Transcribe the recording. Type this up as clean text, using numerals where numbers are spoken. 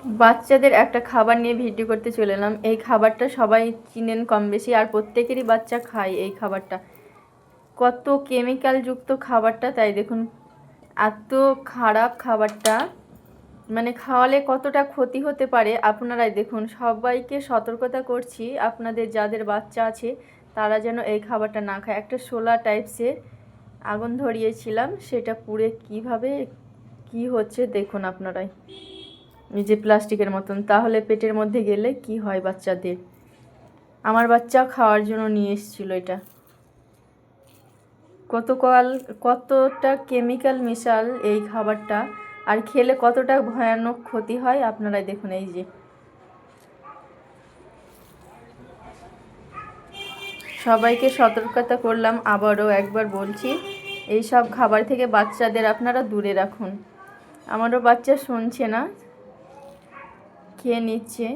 বাচ্চাদের একটা খাবার নিয়ে ভিডিও করতে চলে এলাম। এই খাবারটা সবাই চিনেন কম বেশি, আর প্রত্যেকেরই বাচ্চা খায় এই খাবারটা। কত কেমিক্যাল যুক্ত খাবারটা, তাই দেখুন এত খারাপ খাবারটা, মানে খাওয়ালে কতটা ক্ষতি হতে পারে আপনারাই দেখুন। সবাইকে সতর্কতা করছি, আপনাদের যাদের বাচ্চা আছে তারা যেন এই খাবারটা না খায়। একটা শোলা টাইপসের আগুন ধরিয়েছিলাম, সেটা পুড়ে কিভাবে কি হচ্ছে দেখুন আপনারাই। এই যে প্লাস্টিকের মতন, তাহলে পেটের মধ্যে গেলে কি হয় বাচ্চাদের। আমার বাচ্চা খাওয়ার জন্য নিয়ে এসেছিলো এটা। কতটা কেমিক্যাল মেশাল এই খাবারটা, আর খেলে কতটা ভয়ানক ক্ষতি হয় আপনারাই দেখুন। এই যে সবাইকে সতর্কতা করলাম, আবারও একবার বলছি, এই সব খাবার থেকে বাচ্চাদের আপনারা দূরে রাখুন। আমারও বাচ্চা শুনছে না, খেয়ে নিচ্ছে।